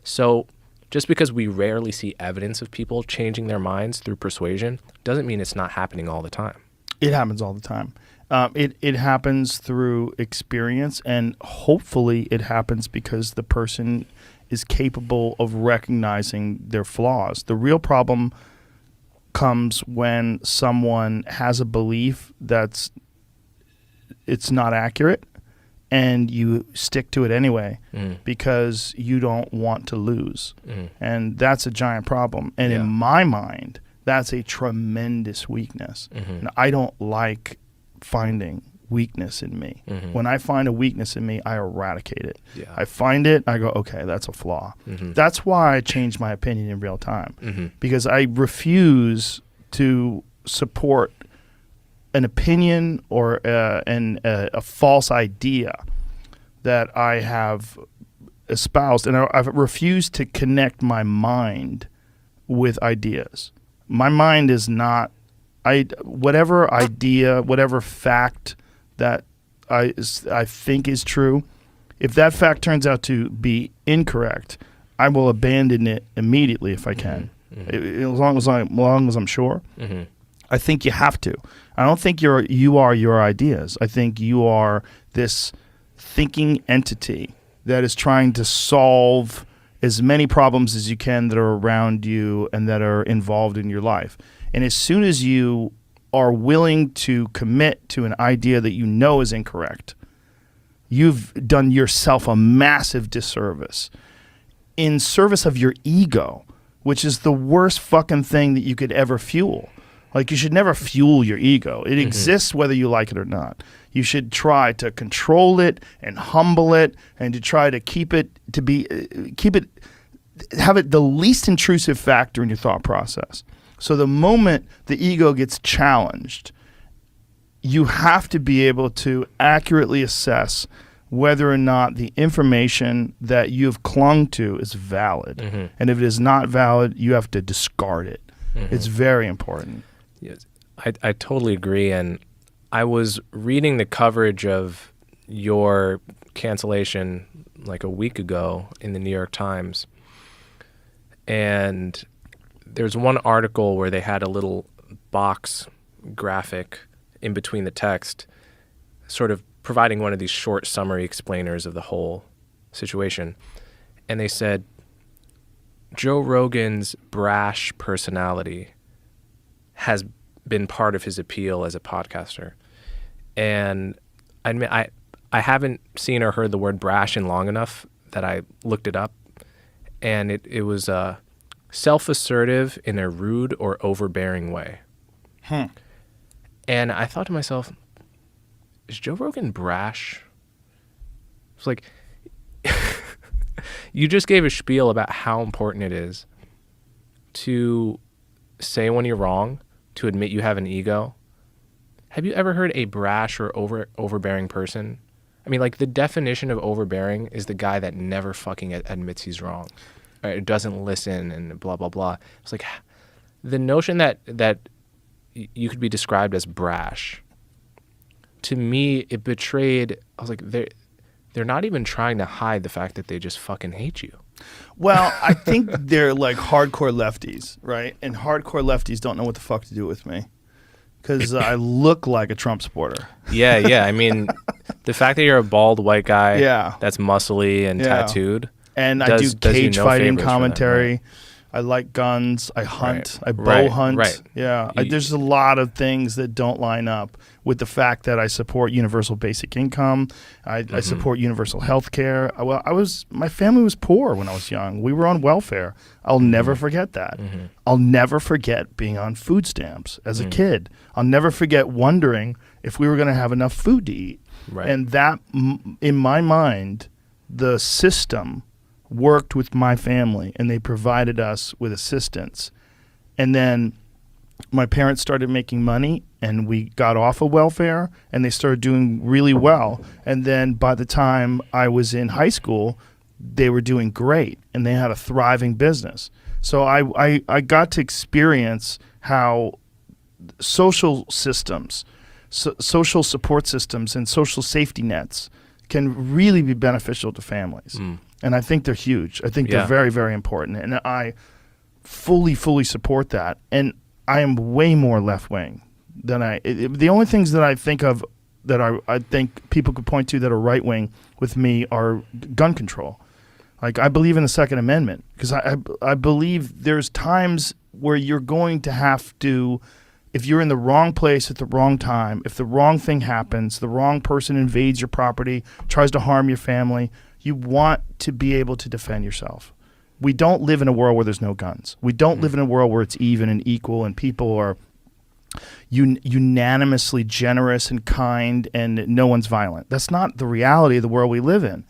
So just because we rarely see evidence of people changing their minds through persuasion doesn't mean it's not happening all the time. It happens all the time. It happens through experience, and hopefully it happens because the person is capable of recognizing their flaws. The real problem comes when someone has a belief it's not accurate, and you stick to it anyway because you don't want to lose. And that's a giant problem. And in my mind, that's a tremendous weakness. And I don't like finding weakness in me. When I find a weakness in me, I eradicate it. I find it, I go, okay, that's a flaw. That's why I change my opinion in real time, because I refuse to support an opinion or a false idea that I have espoused, and I've refused to connect my mind with ideas. My mind is not, whatever idea, whatever fact that I think is true, if that fact turns out to be incorrect, I will abandon it immediately if I can, as long as I'm sure. I think you have to. I don't think you are your ideas. I think you are this thinking entity that is trying to solve as many problems as you can that are around you and that are involved in your life. And as soon as you are willing to commit to an idea that you know is incorrect, you've done yourself a massive disservice in service of your ego, which is the worst fucking thing that you could ever fuel. Like, you should never fuel your ego. It exists whether you like it or not. You should try to control it and humble it, and to try to have it the least intrusive factor in your thought process. So the moment the ego gets challenged, you have to be able to accurately assess whether or not the information that you've clung to is valid. And if it is not valid, you have to discard it. It's very important. Yes, I totally agree. And I was reading the coverage of your cancellation like a week ago in the New York Times. And there's one article where they had a little box graphic in between the text, sort of providing one of these short summary explainers of the whole situation. And they said, Joe Rogan's brash personality has been part of his appeal as a podcaster. And I admit, I haven't seen or heard the word brash in long enough that I looked it up. And it was self-assertive in a rude or overbearing way. And I thought to myself, is Joe Rogan brash? It's like, you just gave a spiel about how important it is to say when you're wrong, to admit you have an ego. Have you ever heard a brash or overbearing person? I mean, like, the definition of overbearing is the guy that never fucking admits he's wrong, right? Doesn't listen and blah, blah, blah. It's like the notion that you could be described as brash, to me, it betrayed, I was like, they're not even trying to hide the fact that they just fucking hate you. Well, I think they're like hardcore lefties, right? And hardcore lefties don't know what the fuck to do with me because I look like a Trump supporter. Yeah. I mean, the fact that you're a bald white guy that's muscly and tattooed. And I do cage fighting commentary. Right? I like guns. I hunt. I bow hunt. Right. Yeah. There's a lot of things that don't line up with the fact that I support universal basic income. I support universal health care. Well, my family was poor when I was young. We were on welfare. I'll never forget that. I'll never forget being on food stamps as a kid. I'll never forget wondering if we were going to have enough food to eat. Right. And that, in my mind, the system worked with my family, and they provided us with assistance. And then my parents started making money, and we got off of welfare, and they started doing really well. And then by the time I was in high school, they were doing great, and they had a thriving business. So I got to experience how social systems, social support systems, and social safety nets can really be beneficial to families. And I think they're huge. I think they're very, very important. And I fully support that. And I am way more left-wing than the only things that I think of that I think people could point to that are right-wing with me are gun control. Like, I believe in the Second Amendment because I believe there's times where you're going to have to, if you're in the wrong place at the wrong time, if the wrong thing happens, the wrong person invades your property, tries to harm your family, you want to be able to defend yourself. We don't live in a world where there's no guns. We don't live in a world where it's even and equal and people are unanimously generous and kind and no one's violent. That's not the reality of the world we live in.